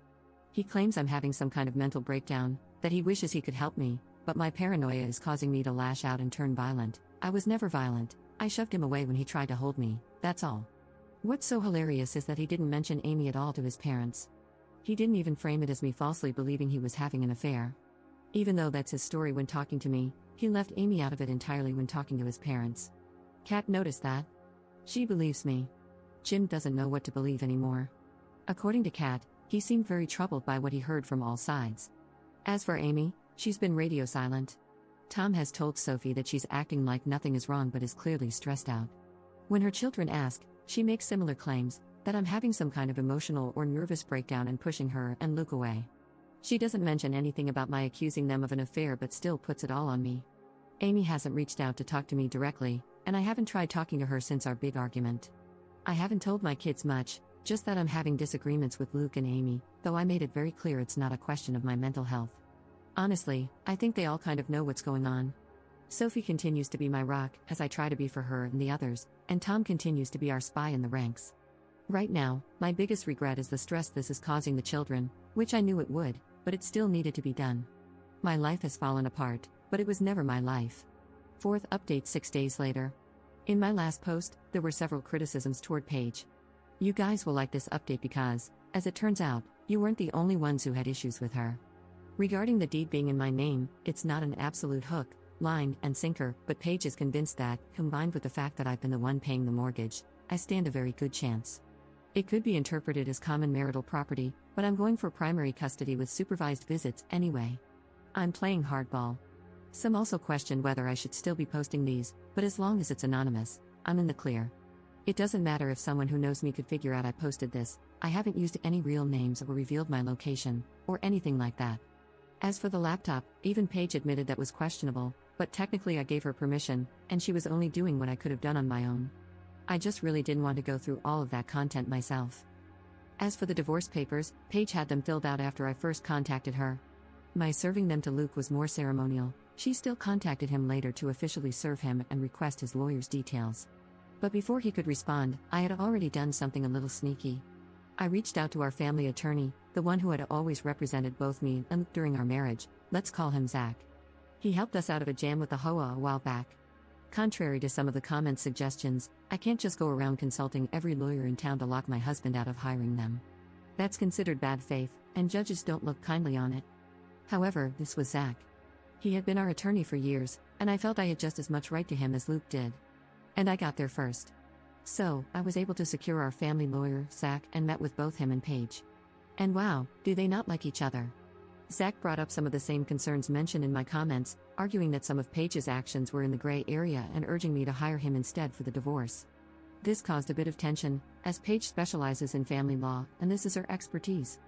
He claims I'm having some kind of mental breakdown, that he wishes he could help me, but my paranoia is causing me to lash out and turn violent. I was never violent, I shoved him away when he tried to hold me, that's all. What's so hilarious is that he didn't mention Amy at all to his parents. He didn't even frame it as me falsely believing he was having an affair. Even though that's his story when talking to me, he left Amy out of it entirely when talking to his parents. Kat noticed that. She believes me. Jim doesn't know what to believe anymore. According to Kat, he seemed very troubled by what he heard from all sides. As for Amy, she's been radio silent. Tom has told Sophie that she's acting like nothing is wrong but is clearly stressed out. When her children ask, she makes similar claims, that I'm having some kind of emotional or nervous breakdown and pushing her and Luke away. She doesn't mention anything about my accusing them of an affair but still puts it all on me. Amy hasn't reached out to talk to me directly, and I haven't tried talking to her since our big argument. I haven't told my kids much, just that I'm having disagreements with Luke and Amy, though I made it very clear it's not a question of my mental health. Honestly, I think they all kind of know what's going on. Sophie continues to be my rock, as I try to be for her and the others, and Tom continues to be our spy in the ranks. Right now, my biggest regret is the stress this is causing the children, which I knew it would, but it still needed to be done. My life has fallen apart, but it was never my life. Fourth update 6 days later. In my last post, there were several criticisms toward Paige. You guys will like this update because, as it turns out, you weren't the only ones who had issues with her. Regarding the deed being in my name, it's not an absolute hook, line, and sinker, but Paige is convinced that, combined with the fact that I've been the one paying the mortgage, I stand a very good chance. It could be interpreted as common marital property, but I'm going for primary custody with supervised visits anyway. I'm playing hardball. Some also question whether I should still be posting these, but as long as it's anonymous, I'm in the clear. It doesn't matter if someone who knows me could figure out I posted this, I haven't used any real names or revealed my location, or anything like that. As for the laptop, even Paige admitted that was questionable, but technically I gave her permission, and she was only doing what I could have done on my own. I just really didn't want to go through all of that content myself. As for the divorce papers, Paige had them filled out after I first contacted her. My serving them to Luke was more ceremonial. She still contacted him later to officially serve him and request his lawyer's details. But before he could respond, I had already done something a little sneaky. I reached out to our family attorney, the one who had always represented both me and Luke during our marriage. Let's call him Zach. He helped us out of a jam with the HOA a while back. Contrary to some of the comments' suggestions, I can't just go around consulting every lawyer in town to lock my husband out of hiring them. That's considered bad faith, and judges don't look kindly on it. However, this was Zach. He had been our attorney for years, and I felt I had just as much right to him as Luke did. And I got there first. So, I was able to secure our family lawyer, Zach, and met with both him and Paige. And wow, do they not like each other? Zach brought up some of the same concerns mentioned in my comments, arguing that some of Paige's actions were in the gray area and urging me to hire him instead for the divorce. This caused a bit of tension, as Paige specializes in family law, and this is her expertise.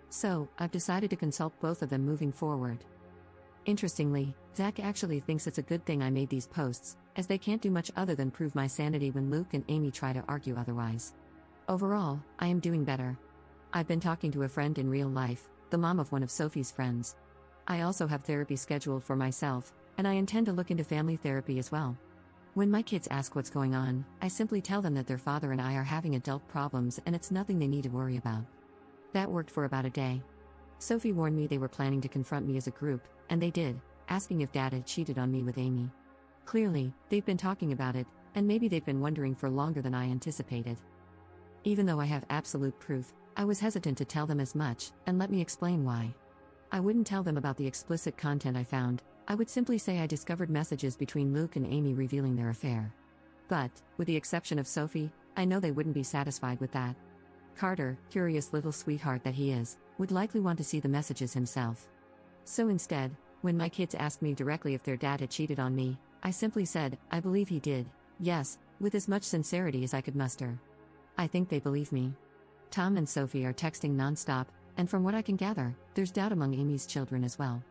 So, I've decided to consult both of them moving forward. Interestingly, Zach actually thinks it's a good thing I made these posts, as they can't do much other than prove my sanity when Luke and Amy try to argue otherwise. Overall, I am doing better. I've been talking to a friend in real life, the mom of one of Sophie's friends. I also have therapy scheduled for myself, and I intend to look into family therapy as well. When my kids ask what's going on, I simply tell them that their father and I are having adult problems and it's nothing they need to worry about. That worked for about a day. Sophie warned me they were planning to confront me as a group, and they did, asking if Dad had cheated on me with Amy. Clearly, they've been talking about it, and maybe they've been wondering for longer than I anticipated. Even though I have absolute proof, I was hesitant to tell them as much, and let me explain why. I wouldn't tell them about the explicit content I found. I would simply say I discovered messages between Luke and Amy revealing their affair. But, with the exception of Sophie, I know they wouldn't be satisfied with that. Carter, curious little sweetheart that he is, would likely want to see the messages himself. So instead, when my kids asked me directly if their dad had cheated on me, I simply said, I believe he did, yes, with as much sincerity as I could muster. I think they believe me. Tom and Sophie are texting nonstop, and from what I can gather, there's doubt among Amy's children as well.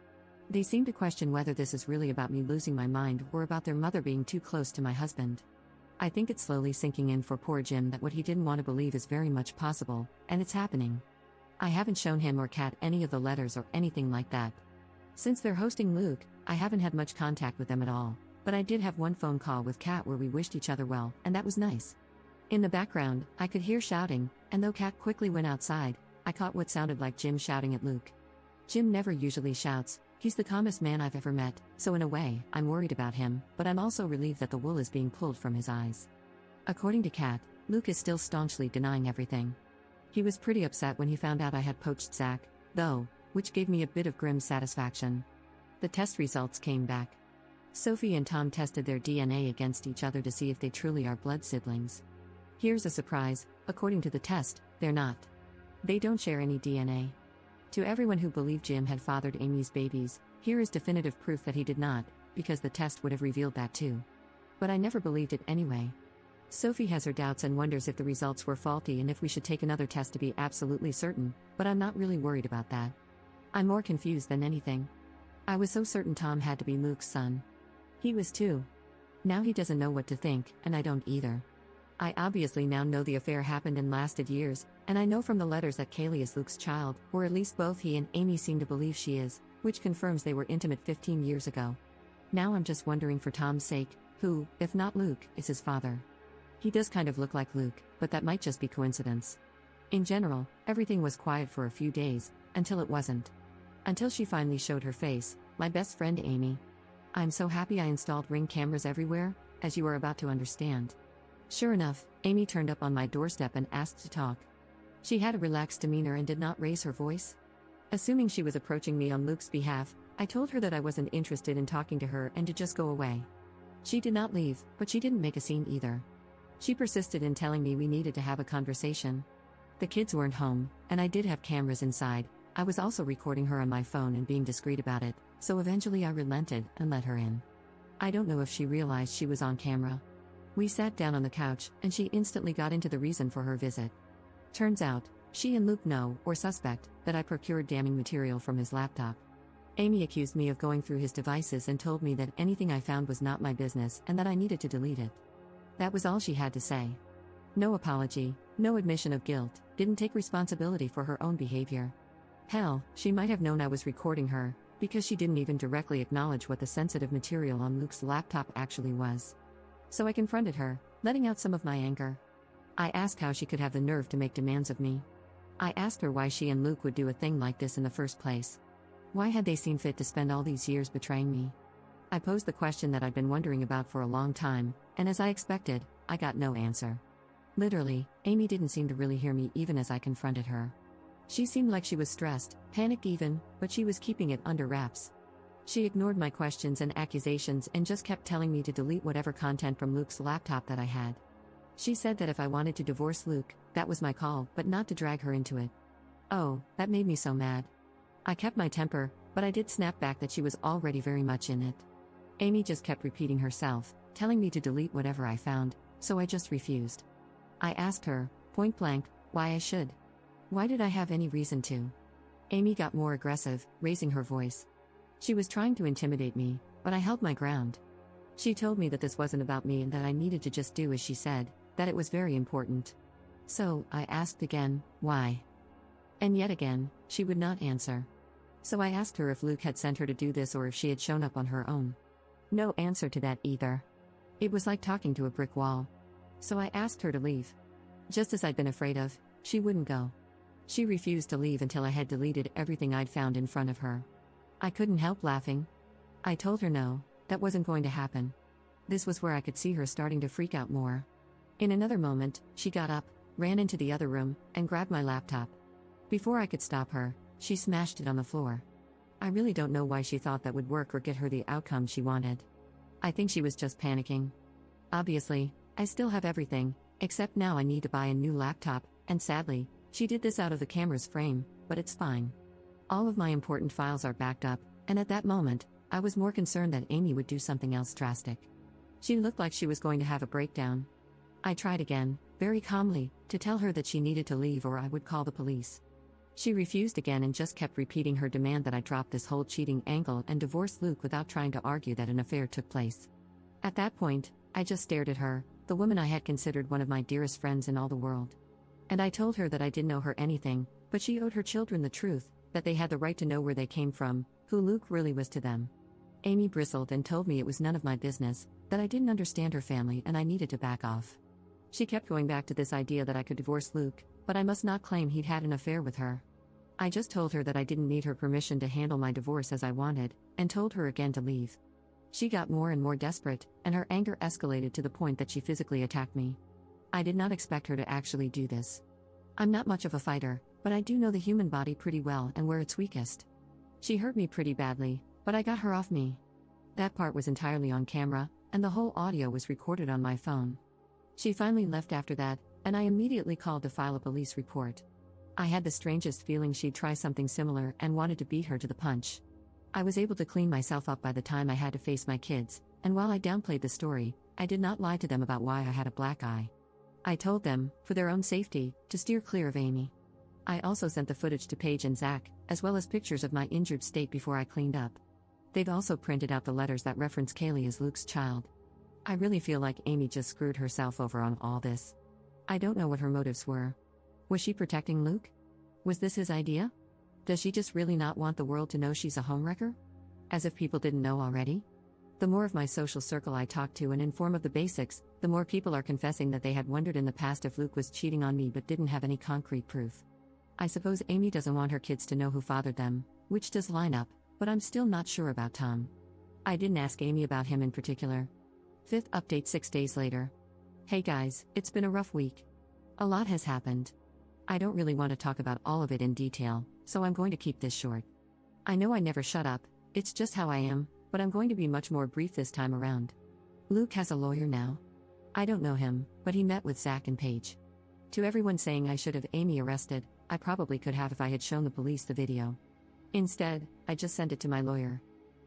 They seem to question whether this is really about me losing my mind or about their mother being too close to my husband. I think it's slowly sinking in for poor Jim that what he didn't want to believe is very much possible, and it's happening. I haven't shown him or Kat any of the letters or anything like that. Since they're hosting Luke, I haven't had much contact with them at all, but I did have one phone call with Kat where we wished each other well, and that was nice. In the background, I could hear shouting, and though Kat quickly went outside, I caught what sounded like Jim shouting at Luke. Jim never usually shouts, he's the calmest man I've ever met, so in a way, I'm worried about him, but I'm also relieved that the wool is being pulled from his eyes. According to Kat, Luke is still staunchly denying everything. He was pretty upset when he found out I had poached Zach, though, which gave me a bit of grim satisfaction. The test results came back. Sophie and Tom tested their DNA against each other to see if they truly are blood siblings. Here's a surprise, according to the test, they're not. They don't share any DNA. To everyone who believed Jim had fathered Amy's babies, here is definitive proof that he did not, because the test would have revealed that too. But I never believed it anyway. Sophie has her doubts and wonders if the results were faulty and if we should take another test to be absolutely certain, but I'm not really worried about that. I'm more confused than anything. I was so certain Tom had to be Luke's son. He was too. Now he doesn't know what to think, and I don't either. I obviously now know the affair happened and lasted years, and I know from the letters that Kaylee is Luke's child, or at least both he and Amy seem to believe she is, which confirms they were intimate 15 years ago. Now I'm just wondering for Tom's sake, who, if not Luke, is his father. He does kind of look like Luke, but that might just be coincidence. In general, everything was quiet for a few days, until it wasn't. Until she finally showed her face, my best friend Amy. I'm so happy I installed Ring cameras everywhere, as you are about to understand. Sure enough, Amy turned up on my doorstep and asked to talk. She had a relaxed demeanor and did not raise her voice. Assuming she was approaching me on Luke's behalf, I told her that I wasn't interested in talking to her and to just go away. She did not leave, but she didn't make a scene either. She persisted in telling me we needed to have a conversation. The kids weren't home, and I did have cameras inside. I was also recording her on my phone and being discreet about it, so eventually I relented and let her in. I don't know if she realized she was on camera. We sat down on the couch, and she instantly got into the reason for her visit. Turns out, she and Luke know, or suspect, that I procured damning material from his laptop. Amy accused me of going through his devices and told me that anything I found was not my business and that I needed to delete it. That was all she had to say. No apology, no admission of guilt, didn't take responsibility for her own behavior. Hell, she might have known I was recording her, because she didn't even directly acknowledge what the sensitive material on Luke's laptop actually was. So I confronted her, letting out some of my anger. I asked how she could have the nerve to make demands of me. I asked her why she and Luke would do a thing like this in the first place. Why had they seen fit to spend all these years betraying me? I posed the question that I'd been wondering about for a long time, and as I expected, I got no answer. Literally, Amy didn't seem to really hear me even as I confronted her. She seemed like she was stressed, panicked even, but she was keeping it under wraps. She ignored my questions and accusations and just kept telling me to delete whatever content from Luke's laptop that I had. She said that if I wanted to divorce Luke, that was my call, but not to drag her into it. Oh, that made me so mad. I kept my temper, but I did snap back that she was already very much in it. Amy just kept repeating herself, telling me to delete whatever I found, so I just refused. I asked her, point blank, why I should. Why did I have any reason to? Amy got more aggressive, raising her voice. She was trying to intimidate me, but I held my ground. She told me that this wasn't about me and that I needed to just do as she said, that it was very important. So, I asked again, why? And yet again, she would not answer. So I asked her if Luke had sent her to do this or if she had shown up on her own. No answer to that either. It was like talking to a brick wall. So I asked her to leave. Just as I'd been afraid of, she wouldn't go. She refused to leave until I had deleted everything I'd found in front of her. I couldn't help laughing. I told her no, that wasn't going to happen. This was where I could see her starting to freak out more. In another moment, she got up, ran into the other room, and grabbed my laptop. Before I could stop her, she smashed it on the floor. I really don't know why she thought that would work or get her the outcome she wanted. I think she was just panicking. Obviously, I still have everything, except now I need to buy a new laptop, and sadly, she did this out of the camera's frame, but it's fine. All of my important files are backed up, and at that moment, I was more concerned that Amy would do something else drastic. She looked like she was going to have a breakdown. I tried again, very calmly, to tell her that she needed to leave or I would call the police. She refused again and just kept repeating her demand that I drop this whole cheating angle and divorce Luke without trying to argue that an affair took place. At that point, I just stared at her, the woman I had considered one of my dearest friends in all the world. And I told her that I didn't owe her anything, but she owed her children the truth, that they had the right to know where they came from, who Luke really was to them. Amy bristled and told me it was none of my business, that I didn't understand her family and I needed to back off. She kept going back to this idea that I could divorce Luke, but I must not claim he'd had an affair with her. I just told her that I didn't need her permission to handle my divorce as I wanted, and told her again to leave. She got more and more desperate, and her anger escalated to the point that she physically attacked me. I did not expect her to actually do this. I'm not much of a fighter, but I do know the human body pretty well and where it's weakest. She hurt me pretty badly, but I got her off me. That part was entirely on camera, and the whole audio was recorded on my phone. She finally left after that, and I immediately called to file a police report. I had the strangest feeling she'd try something similar and wanted to beat her to the punch. I was able to clean myself up by the time I had to face my kids, and while I downplayed the story, I did not lie to them about why I had a black eye. I told them, for their own safety, to steer clear of Amy. I also sent the footage to Paige and Zach, as well as pictures of my injured state before I cleaned up. They've also printed out the letters that reference Kaylee as Luke's child. I really feel like Amy just screwed herself over on all this. I don't know what her motives were. Was she protecting Luke? Was this his idea? Does she just really not want the world to know she's a homewrecker? As if people didn't know already? The more of my social circle I talk to and inform of the basics, the more people are confessing that they had wondered in the past if Luke was cheating on me but didn't have any concrete proof. I suppose Amy doesn't want her kids to know who fathered them, which does line up, but I'm still not sure about Tom. I didn't ask Amy about him in particular. 5th update 6 days later. Hey guys, it's been a rough week. A lot has happened. I don't really want to talk about all of it in detail, so I'm going to keep this short. I know I never shut up, it's just how I am, but I'm going to be much more brief this time around. Luke has a lawyer now. I don't know him, but he met with Zach and Paige. To everyone saying I should have Amy arrested, I probably could have if I had shown the police the video. Instead, I just sent it to my lawyer.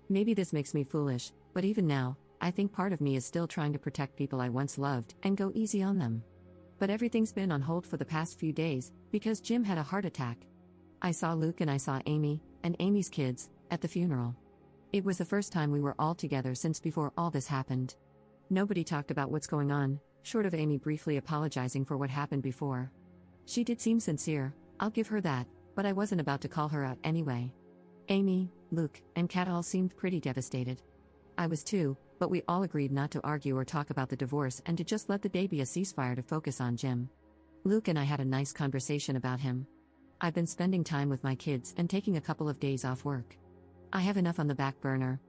Maybe this makes me foolish, but even now, I think part of me is still trying to protect people I once loved and go easy on them. But everything's been on hold for the past few days, because Jim had a heart attack. I saw Luke and I saw Amy, and Amy's kids, at the funeral. It was the first time we were all together since before all this happened. Nobody talked about what's going on, short of Amy briefly apologizing for what happened before. She did seem sincere, I'll give her that, but I wasn't about to call her out anyway. Amy, Luke, and Kat all seemed pretty devastated. I was too, but we all agreed not to argue or talk about the divorce and to just let the day be a ceasefire to focus on Jim. Luke and I had a nice conversation about him. I've been spending time with my kids and taking a couple of days off work. I have enough on the back burner.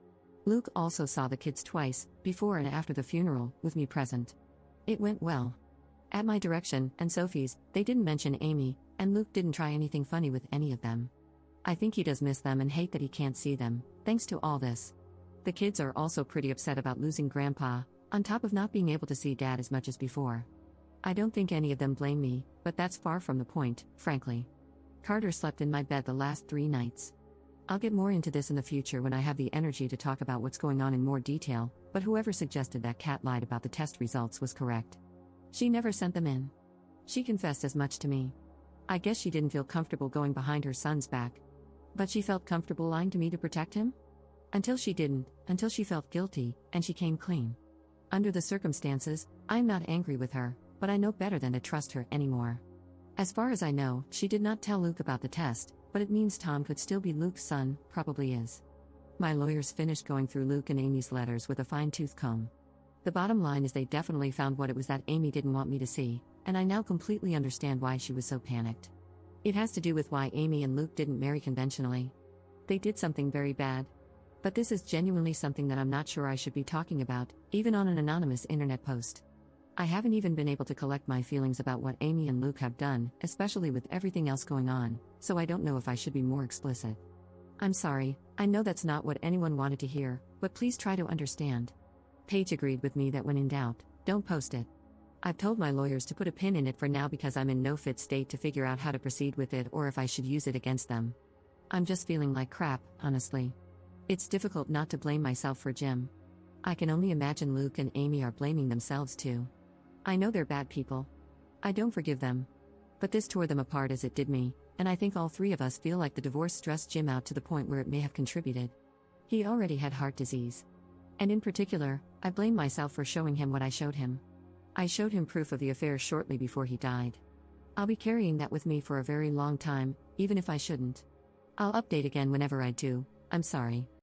Luke also saw the kids twice, before and after the funeral, with me present. It went well. At my direction, and Sophie's, they didn't mention Amy, and Luke didn't try anything funny with any of them. I think he does miss them and hate that he can't see them, thanks to all this. The kids are also pretty upset about losing Grandpa, on top of not being able to see Dad as much as before. I don't think any of them blame me, but that's far from the point, frankly. Carter slept in my bed the last 3 nights. I'll get more into this in the future when I have the energy to talk about what's going on in more detail, but whoever suggested that Kat lied about the test results was correct. She never sent them in. She confessed as much to me. I guess she didn't feel comfortable going behind her son's back. But she felt comfortable lying to me to protect him? Until she didn't, until she felt guilty, and she came clean. Under the circumstances, I'm not angry with her, but I know better than to trust her anymore. As far as I know, she did not tell Luke about the test, but it means Tom could still be Luke's son, probably is. My lawyers finished going through Luke and Amy's letters with a fine-tooth comb. The bottom line is they definitely found what it was that Amy didn't want me to see, and I now completely understand why she was so panicked. It has to do with why Amy and Luke didn't marry conventionally. They did something very bad. But this is genuinely something that I'm not sure I should be talking about, even on an anonymous internet post. I haven't even been able to collect my feelings about what Amy and Luke have done, especially with everything else going on, so I don't know if I should be more explicit. I'm sorry, I know that's not what anyone wanted to hear, but please try to understand. Paige agreed with me that when in doubt, don't post it. I've told my lawyers to put a pin in it for now because I'm in no fit state to figure out how to proceed with it or if I should use it against them. I'm just feeling like crap, honestly. It's difficult not to blame myself for Jim. I can only imagine Luke and Amy are blaming themselves too. I know they're bad people. I don't forgive them. But this tore them apart as it did me, and I think all three of us feel like the divorce stressed Jim out to the point where it may have contributed. He already had heart disease. And in particular, I blame myself for showing him what I showed him. I showed him proof of the affair shortly before he died. I'll be carrying that with me for a very long time, even if I shouldn't. I'll update again whenever I do. I'm sorry.